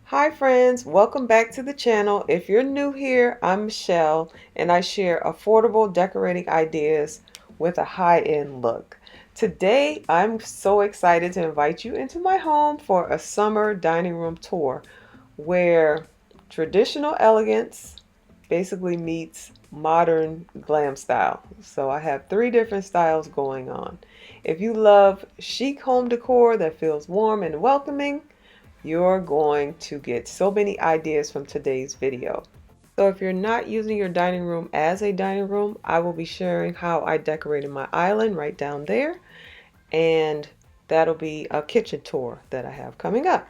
Hi friends, welcome back to the channel. If you're new here, I'm Michelle and I share affordable decorating ideas with a high-end look. Today, I'm so excited to invite you into my home for a summer dining room tour where traditional elegance basically meets modern glam style. So I have three different styles going on. If you love chic home decor that feels warm and welcoming, you're going to get so many ideas from today's video. So if you're not using your dining room as a dining room, I will be sharing how I decorated my island right down there, and that'll be a kitchen tour that I have coming up.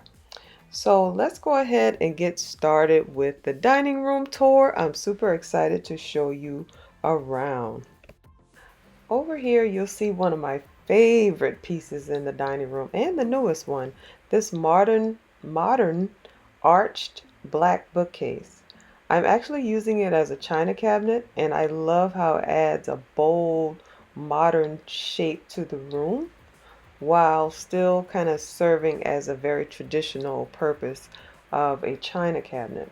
So let's go ahead and get started with the dining room tour. I'm super excited to show you around. Over here, you'll see one of my favorite pieces in the dining room and the newest one, this modern arched black bookcase. I'm actually using it as a china cabinet, and I love how it adds a bold, modern shape to the room while still kind of serving as a very traditional purpose of a china cabinet.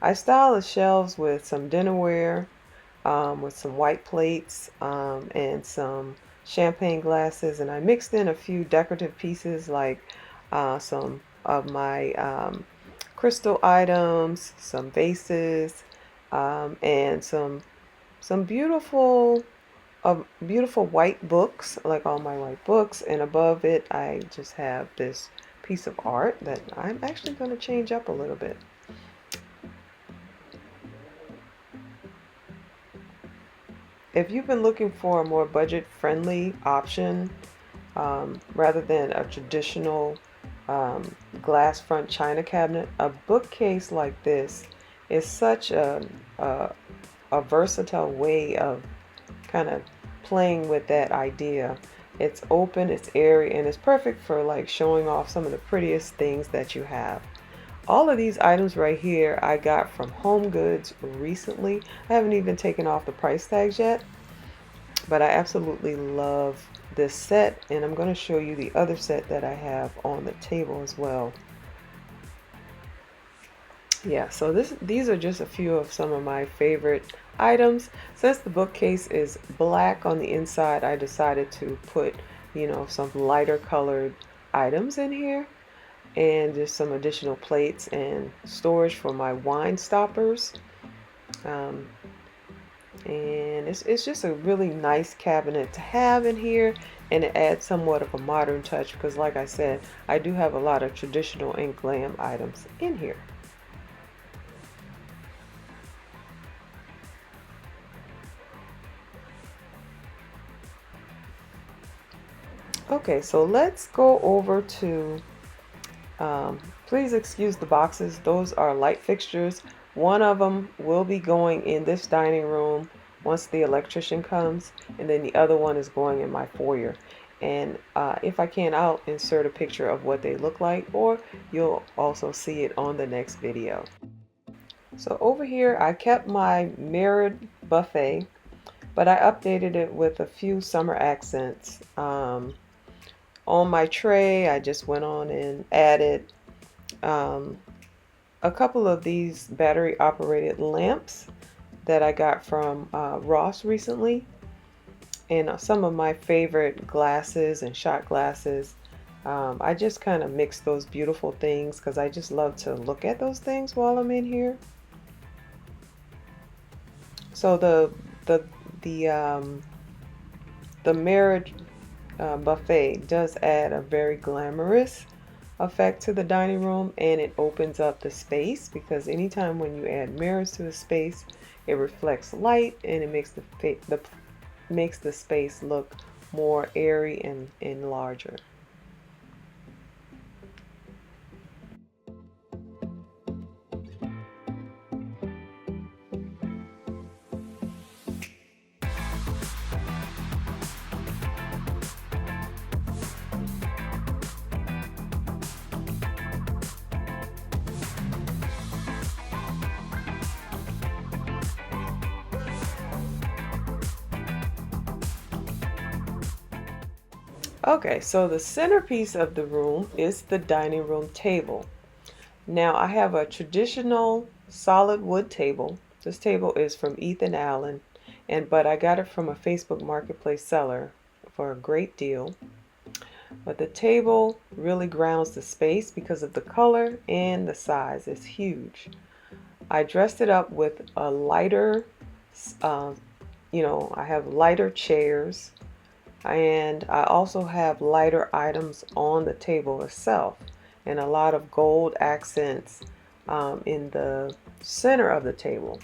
I style the shelves with some dinnerware, with some white plates and some champagne glasses, and I mixed in a few decorative pieces like some of my crystal items, some vases, and some beautiful white books, like all my white books, and above it I just have this piece of art that I'm actually going to change up a little bit. If you've been looking for a more budget-friendly option rather than a traditional glass front china cabinet, a bookcase like this is such a versatile way of kind of playing with that idea. It's open, it's airy, and it's perfect for like showing off some of the prettiest things that you have. All of these items right here I got from Home Goods recently. I haven't even taken off the price tags yet, but I absolutely love this set, and I'm going to show you the other set that I have on the table as well. Yeah, so these are just a few of some of my favorite items. Since the bookcase is black on the inside, I decided to put, some lighter colored items in here, and just some additional plates and storage for my wine stoppers. Um, and it's just a really nice cabinet to have in here, and it adds somewhat of a modern touch because, like I said, I do have a lot of traditional and glam items in here. Okay, so let's go over to, please excuse the boxes. Those are light fixtures. One of them will be going in this dining room once the electrician comes, and then the other one is going in my foyer. And if I can, I'll insert a picture of what they look like, or you'll also see it on the next video. So over here, I kept my mirrored buffet, but I updated it with a few summer accents. On my tray, I just went on and added um, a couple of these battery operated lamps that I got from Ross recently, and some of my favorite glasses and shot glasses. I just kind of mix those beautiful things because I just love to look at those things while I'm in here. So the mirrored buffet does add a very glamorous effect to the dining room, and it opens up the space because anytime when you add mirrors to a space, it reflects light and it makes the space look more airy and larger. Okay, so the centerpiece of the room is the dining room table. Now I have a traditional solid wood table. This table is from Ethan Allen, but I got it from a Facebook Marketplace seller for a great deal. But the table really grounds the space because of the color and the size. It's huge. I dressed it up with a lighter, uh, I have lighter chairs, and I also have lighter items on the table itself, and a lot of gold accents in the center of the table.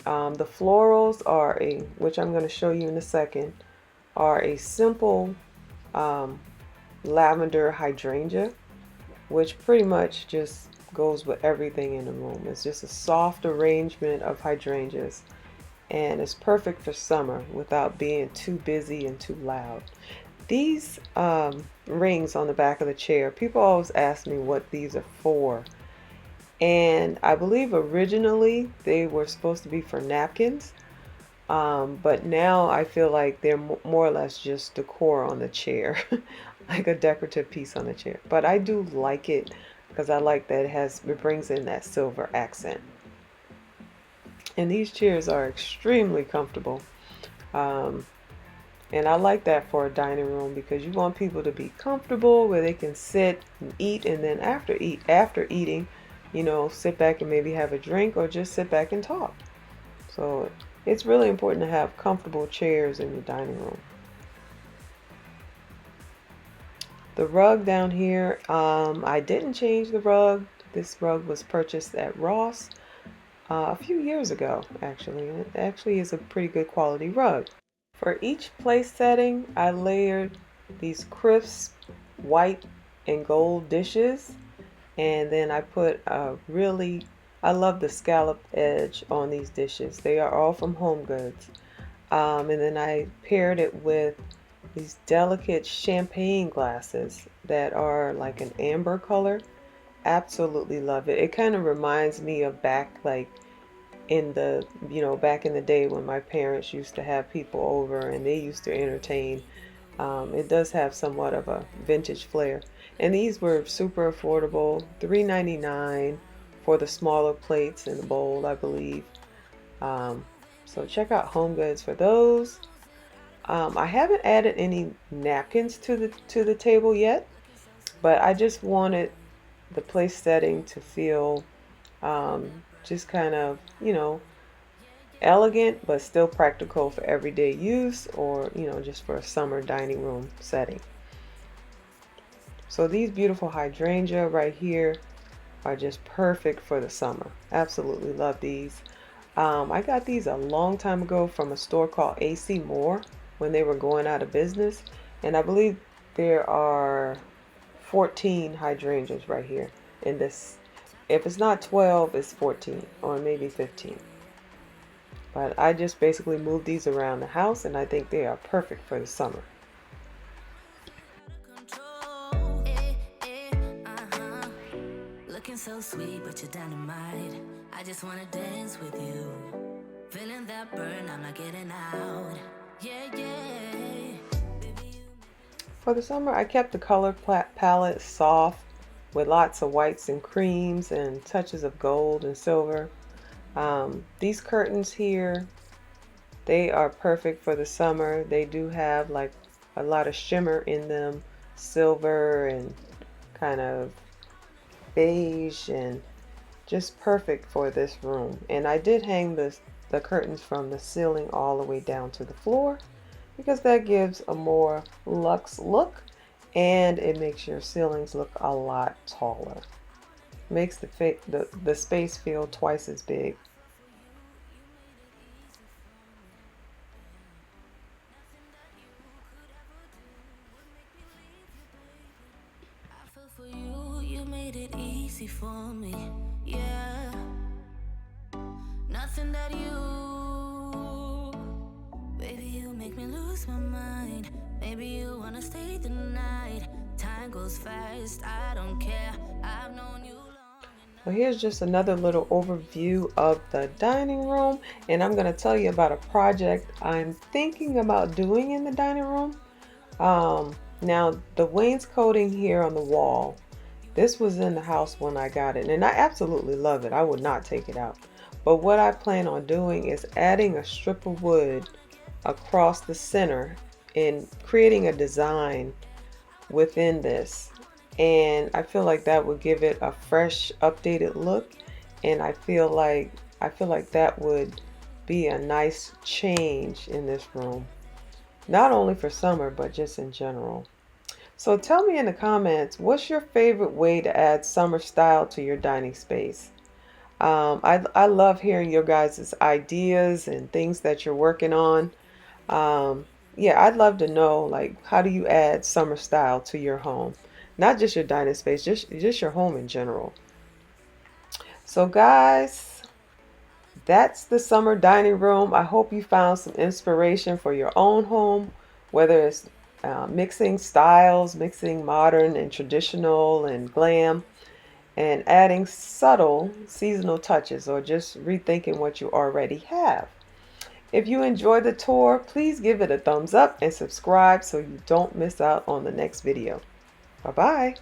The florals are which I'm going to show you in a second, are a simple um, lavender hydrangea, which pretty much just goes with everything in the room. It's just a soft arrangement of hydrangeas, and it's perfect for summer without being too busy and too loud. These rings on the back of the chair, people always ask me what these are for. And I believe originally they were supposed to be for napkins, but now I feel like they're more or less just decor on the chair, like a decorative piece on the chair. But I do like it because I like that it brings in that silver accent. And these chairs are extremely comfortable. Um, and I like that for a dining room because you want people to be comfortable where they can sit and eat, and then after eating, sit back and maybe have a drink or just sit back and talk. So it's really important to have comfortable chairs in your dining room. The rug down here, I didn't change the rug. This rug was purchased at Ross a few years ago, actually. And it actually is a pretty good quality rug. For each place setting, I layered these crisp white and gold dishes, and then I put I love the scalloped edge on these dishes. They are all from Home Goods. And then I paired it with these delicate champagne glasses that are like an amber color. Absolutely love it. It kind of reminds me of back in the day when my parents used to have people over and they used to entertain. It does have somewhat of a vintage flair. And these were super affordable, $3.99 for the smaller plates in the bowl, I believe. So check out Home Goods for those. I haven't added any napkins to the table yet, but I just wanted the place setting to feel just kind of, elegant but still practical for everyday use, or just for a summer dining room setting. So these beautiful hydrangea right here are just perfect for the summer. Absolutely love these. I got these a long time ago from a store called AC Moore when they were going out of business, and I believe there are 14 hydrangeas right here in this. If it's not 12, it's 14 or maybe 15. But I just basically moved these around the house, and I think they are perfect for the summer. Looking so sweet, but you're dynamite. I just wanna dance with you. Feeling that burn, I'm not getting out. Yeah, yeah. For the summer, I kept the color palette soft with lots of whites and creams and touches of gold and silver. These curtains here, they are perfect for the summer. They do have like a lot of shimmer in them, silver and kind of beige, and just perfect for this room. And I did hang the curtains from the ceiling all the way down to the floor because that gives a more luxe look, and it makes your ceilings look a lot taller. Makes the space feel twice as big. For you, you made it easy for me, yeah. Nothing that you, baby, you make me lose my mind. Maybe you wanna stay the night. Time goes fast, I don't care. I've known you long. Well, here's just another little overview of the dining room, and I'm gonna tell you about a project I'm thinking about doing in the dining room. Now the wainscoting here on the wall This was in the house when I got it, and I absolutely love it. I would not take it out. But what I plan on doing is adding a strip of wood across the center and creating a design within this. And I feel like that would give it a fresh, updated look. And I feel like that would be a nice change in this room. Not only for summer, but just in general. So tell me in the comments, what's your favorite way to add summer style to your dining space? I love hearing your guys' ideas and things that you're working on. Um, yeah, I'd love to know, like, how do you add summer style to your home? Not just your dining space, just your home in general. So guys, that's the summer dining room. I hope you found some inspiration for your own home, whether it's mixing styles, mixing modern and traditional and glam, and adding subtle seasonal touches, or just rethinking what you already have. If you enjoyed the tour, please give it a thumbs up and subscribe so you don't miss out on the next video. Bye-bye.